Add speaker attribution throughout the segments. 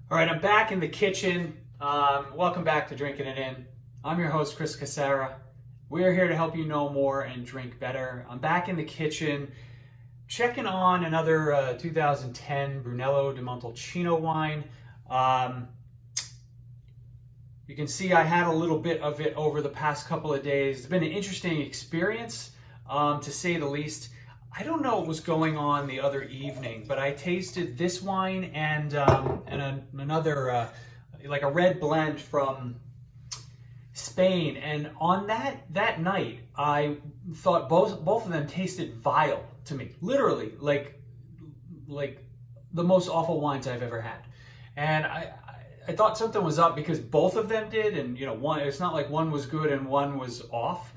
Speaker 1: All right, I'm back in the kitchen. Welcome back to Drinking It In. I'm your host, Chris Casera. We're here to help you know more and drink better. I'm back in the kitchen checking on another 2010 Brunello di Montalcino wine. You can see I had a little bit of it over the past couple of days. It's been an interesting experience, to say the least. I don't know what was going on the other evening, but I tasted this wine and another, like a red blend from Spain. And on that night, I thought both of them tasted vile to me. Literally, like the most awful wines I've ever had. And I thought something was up because both of them did, and it's not like one was good and one was off.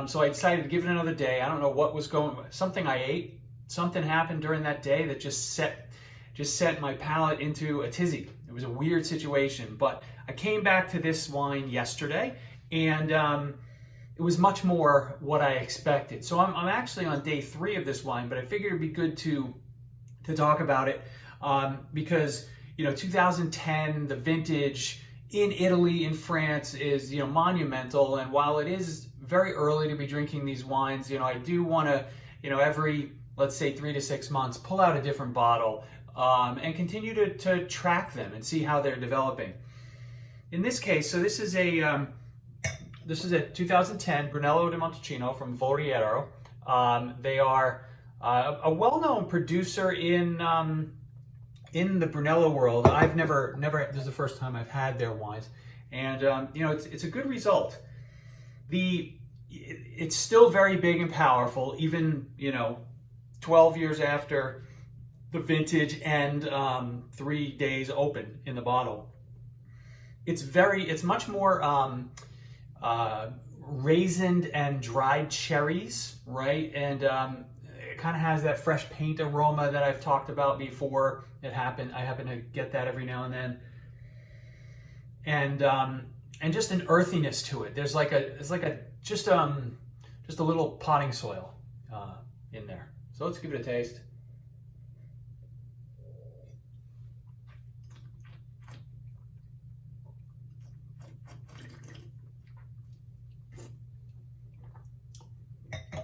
Speaker 1: So I decided to give it another day. I don't know what was something I ate, something happened during that day that just set my palate into a tizzy. It was a weird situation, but I came back to this wine yesterday, and it was much more what I expected. So I'm actually on day 3 of this wine, but I figured it'd be good to talk about it because 2010, the vintage in Italy, in France is monumental, and while it is very early to be drinking these wines, I do want to every, let's say, 3 to 6 months pull out a different bottle and continue to track them and see how they're developing. In this case, so this is a 2010 Brunello di Montalcino from Voliero. They are a well-known producer in the Brunello world. I've never, this is the first time I've had their wines, and it's a good result. It's still very big and powerful, even 12 years after the vintage and 3 days open in the bottle. It's much more raisined and dried cherries, right? And it kind of has that fresh paint aroma that I've talked about before. I happen to get that every now and then, and just an earthiness to it. There's just a little potting soil in there. So let's give it a taste.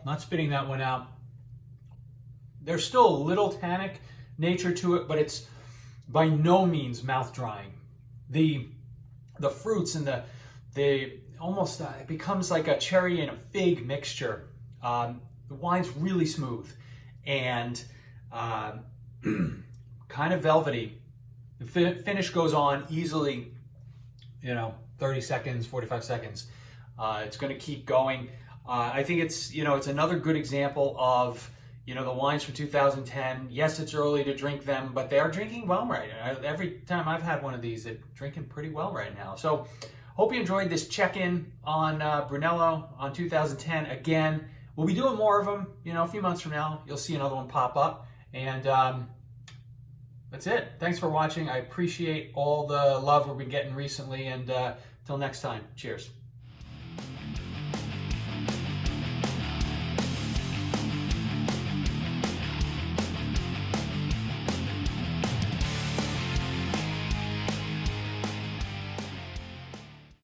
Speaker 1: Not spitting that one out. There's still a little tannic nature to it, but it's by no means mouth drying. The fruits and the almost it becomes like a cherry and a fig mixture. The wine's really smooth and kind of velvety. The finish goes on easily, 30 seconds, 45 seconds. It's going to keep going. I think it's another good example of the wines from 2010. Yes, it's early to drink them, but they are drinking well right now. Every time I've had one of these, they're drinking pretty well right now. So hope you enjoyed this check-in on Brunello on 2010. Again, we'll be doing more of them. A few months from now, you'll see another one pop up. And that's it. Thanks for watching. I appreciate all the love we've been getting recently. And till next time, cheers.